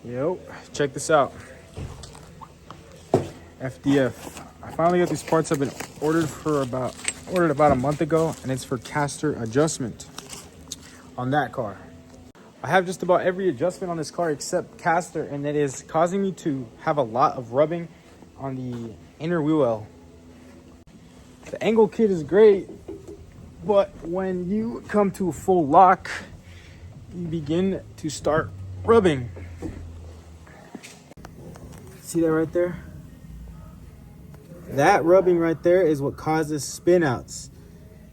Yo, check this out. FDF. I finally got these parts. I've been ordered about a month ago, and it's for castor adjustment on that car. I have just about every adjustment on this car except castor, and it is causing me to have a lot of rubbing on the inner wheel well. The angle kit is great, but when you come to a full lock, you begin to start rubbing. See that right there? That rubbing right there is what causes spin outs,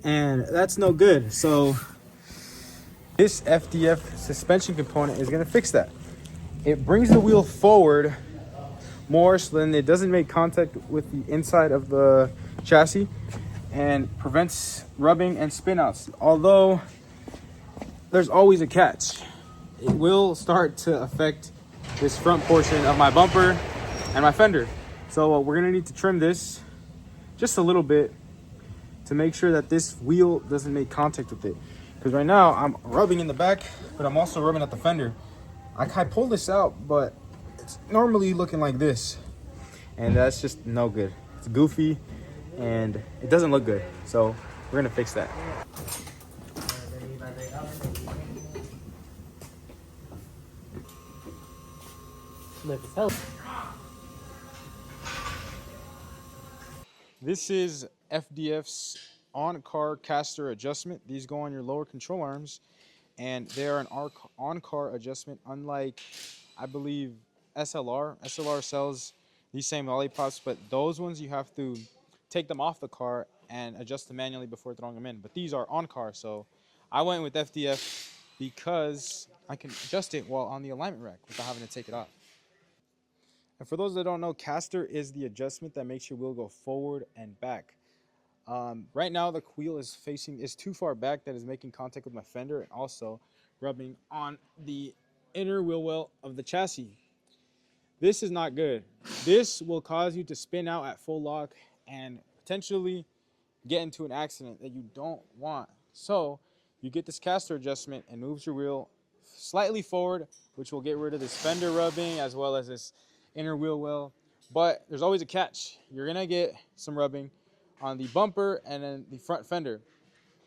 and that's no good. So this FDF suspension component is going to fix that. It brings the wheel forward more so then it doesn't make contact with the inside of the chassis and prevents rubbing and spin outs. Although there's always a catch. It will start to affect this front portion of my bumper and my fender. So we're gonna need to trim this just a little bit to make sure that this wheel doesn't make contact with it. Because right now I'm rubbing in the back, but I'm also rubbing at the fender. I pulled this out, but it's normally looking like this, and that's just no good. It's goofy and it doesn't look good. So we're gonna fix that. This is FDF's on-car castor adjustment. These go on your lower control arms, and they are an on-car adjustment, unlike, I believe, SLR. SLR sells these same lollipops, but those ones you have to take them off the car and adjust them manually before throwing them in. But these are on-car, so I went with FDF because I can adjust it while on the alignment rack without having to take it off. And for those that don't know, castor is the adjustment that makes your wheel go forward and back. Right now the wheel is too far back, that is making contact with my fender and also rubbing on the inner wheel well of the chassis. This is not good. This will cause you to spin out at full lock and potentially get into an accident that you don't want. So you get this castor adjustment and moves your wheel slightly forward, which will get rid of this fender rubbing as well as this inner wheel well. But there's always a catch. You're gonna get some rubbing on the bumper and then the front fender.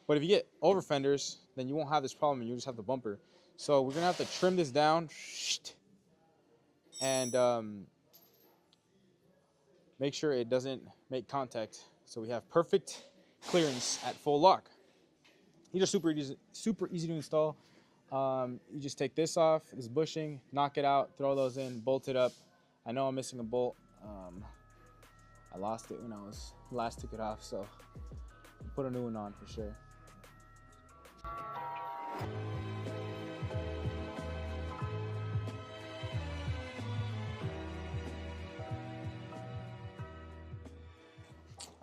But if you get over fenders, then you won't have this problem and you'll just have the bumper. So we're gonna have to trim this down and make sure it doesn't make contact, so we have perfect clearance at full lock. These are super easy to install. You just take this off, this bushing, knock it out, throw those in, bolt it up. I know I'm missing a bolt. I lost it when I last took it off, so I'll put a new one on for sure.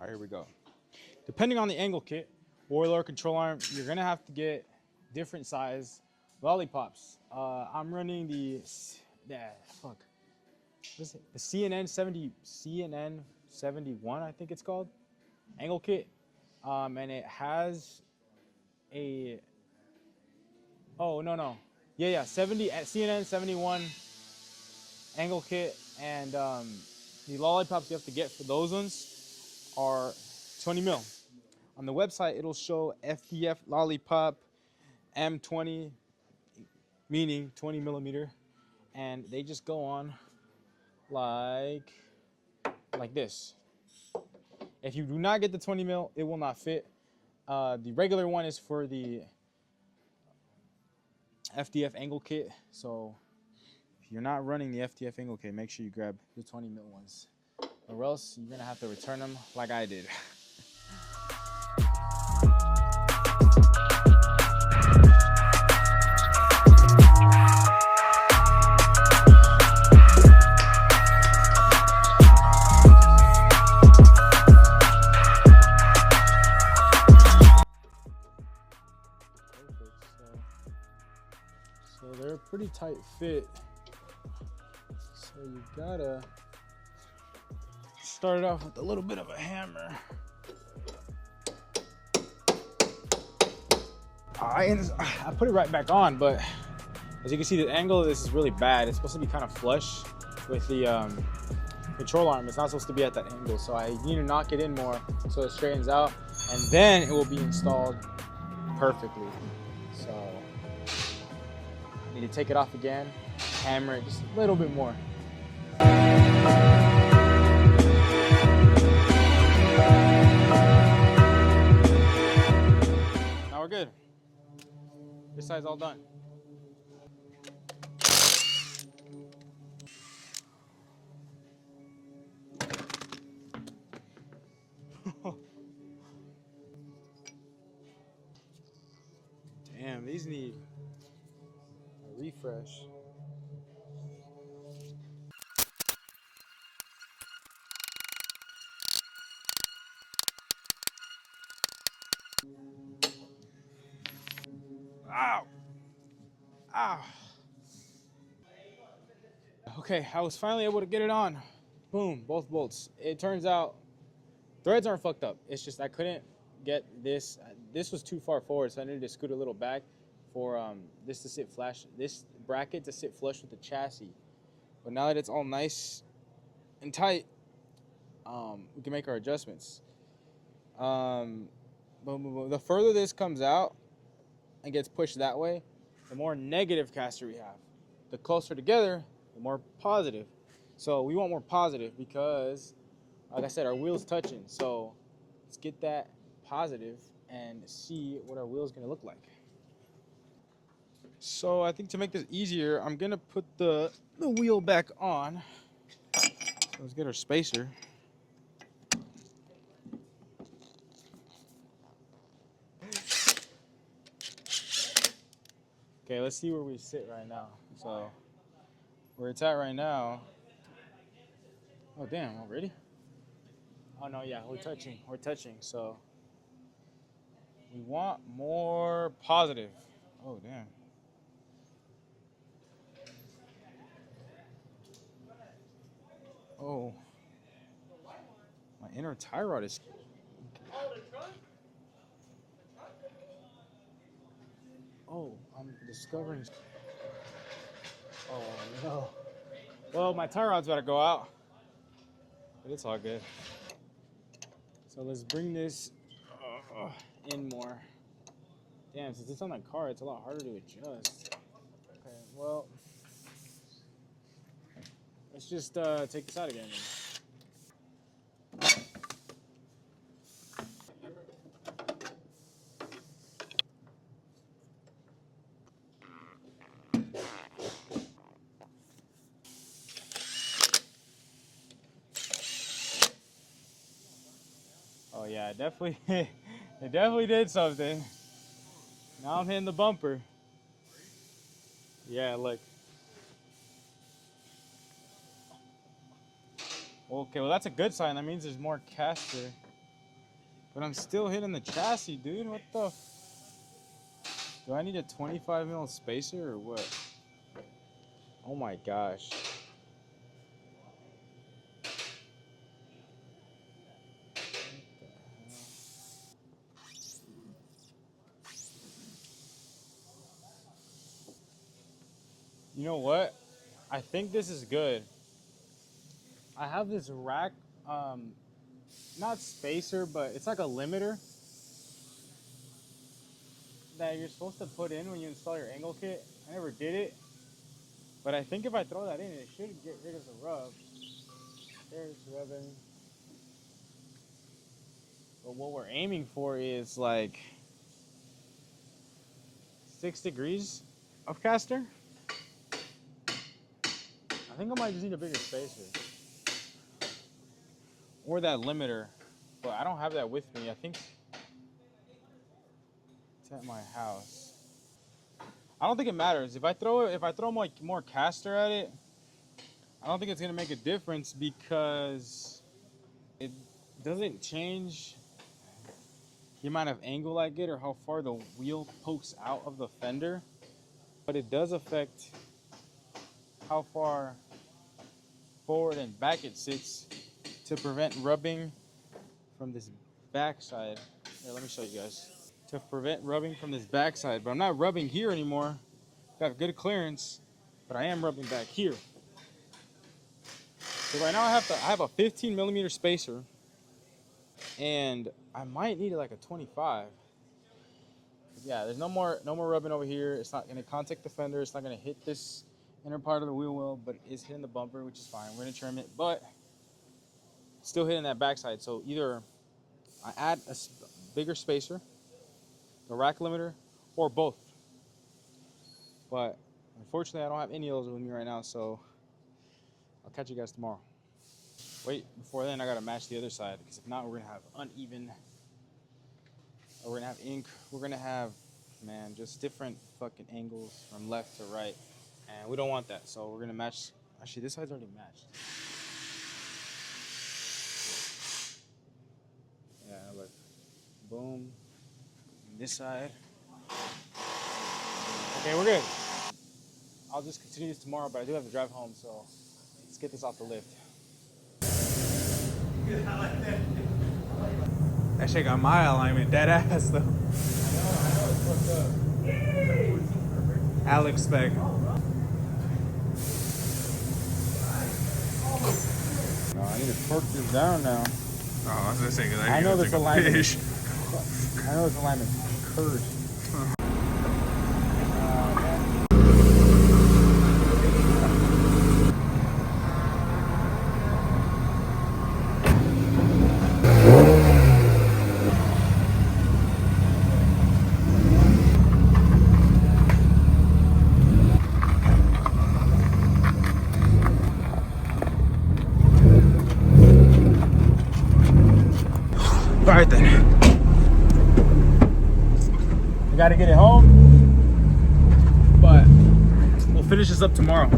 All right, here we go. Depending on the angle kit or lower control arm, you're gonna have to get different size lollipops. I'm running the CNN 71, I think it's called, angle kit, and it has a CNN 71 angle kit, and the lollipops you have to get for those ones are 20 mil. On the website, it'll show FDF Lollipop M20, meaning 20 millimeter, and they just go on like this. If you do not get the 20 mil, it will not fit. The regular one is for the FDF angle kit, so if you're not running the FDF angle kit, make sure you grab the 20 mil ones, or else you're gonna have to return them like I did. So they're a pretty tight fit. So you gotta start it off with a little bit of a hammer. I put it right back on, but As you can see, the angle of this is really bad. It's supposed to be kind of flush with the control arm. It's not supposed to be at that angle, so I need to knock it in more so it straightens out, and then it will be installed perfectly. So I need to take it off again, hammer it just a little bit more. Now we're good. This side's all done. Damn, these need a refresh. Ow! Ow! Okay, I was finally able to get it on. Boom, both bolts. It turns out threads aren't fucked up. It's just I couldn't get this. This was too far forward, so I needed to scoot a little back for this to sit flush. This bracket to sit flush with the chassis. But now that it's all nice and tight, we can make our adjustments. Boom, boom, boom. The further this comes out and gets pushed that way, the more negative castor we have. The closer together, the more positive. So we want more positive because, like I said, our wheel's touching. So let's get that positive and see what our wheel's gonna look like. So I think to make this easier, I'm gonna put the wheel back on. So let's get our spacer. Okay, let's see where we sit right now. So where it's at right now. Oh damn, already? Oh no, yeah, we're touching. So we want more positive. Oh damn. Oh, my inner tie rod is. Oh, I'm discovering. Oh no. Well, my tie rod's about to go out, but it's all good. So let's bring this in more. Damn, since it's on the car, it's a lot harder to adjust. Okay, well, let's just take this out again. Oh yeah, it definitely, it definitely did something. Now I'm hitting the bumper. Yeah, look. Okay, well that's a good sign. That means there's more castor. But I'm still hitting the chassis, dude. What the? Do I need a 25 mil spacer or what? Oh my gosh. You know what? I think this is good. I have this rack, not spacer, but it's like a limiter that you're supposed to put in when you install your angle kit. I never did it, but I think if I throw that in, it should get rid of the rub. There's rubbing. But what we're aiming for is like 6 degrees of castor. I think I might just need a bigger spacer. Or that limiter, but I don't have that with me. I think it's at my house. I don't think it matters. If I throw more castor at it, I don't think it's gonna make a difference because it doesn't change the amount of angle I get or how far the wheel pokes out of the fender, but it does affect how far forward and back it sits to prevent rubbing from this backside. Here, let me show you guys. To prevent rubbing from this backside, but I'm not rubbing here anymore got good clearance, but I am rubbing back here. So right now I have a 15 millimeter spacer, and I might need like a 25. Yeah, there's no more rubbing over here. It's not gonna contact the fender. It's not gonna hit this inner part of the wheel well, but it is hitting the bumper, which is fine. We're gonna trim it, but still hitting that backside. So either I add a bigger spacer, the rack limiter, or both. But unfortunately, I don't have any of those with me right now, so I'll catch you guys tomorrow. Wait, before then, I gotta match the other side, because if not, we're gonna have uneven, or we're gonna have ink, we're gonna have, man, just different fucking angles from left to right, and we don't want that, so we're gonna match. Actually, this side's already matched. Yeah, look, boom, and this side. Okay, we're good. I'll just continue this tomorrow, but I do have to drive home, so let's get this off the lift. That shit got my alignment, dead ass though. I know, it's fucked up. Alex spec. No, I need to torque this down now. Oh, I was gonna say, because I know this alignment. fish. I know this alignment cursed. All right then. We gotta get it home, but we'll finish this up tomorrow.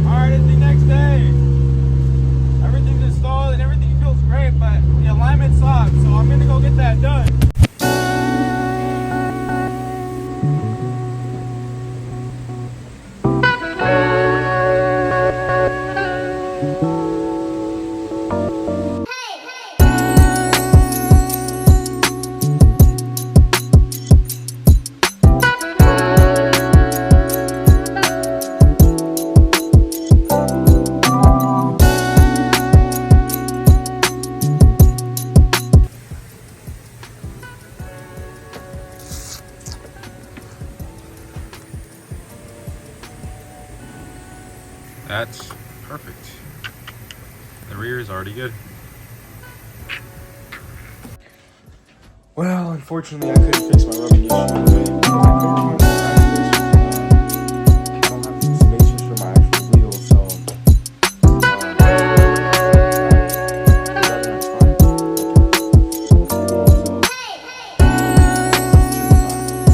All right, it's the next day. Everything's installed and everything feels great, but the alignment sucks, so I'm gonna go get that done. That's perfect. The rear is already good. Well, unfortunately, I couldn't fix my rubbing issue. I don't have spacers for my actual wheels, so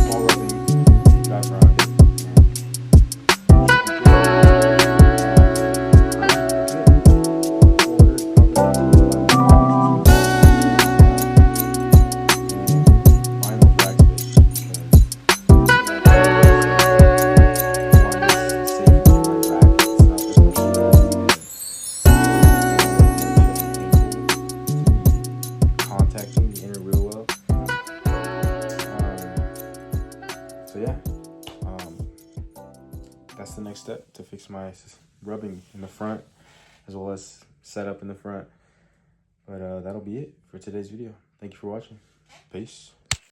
small rubbing, drive around it. So yeah, that's the next step to fix my rubbing in the front as well as setup in the front. But that'll be it for today's video. Thank you for watching. Peace.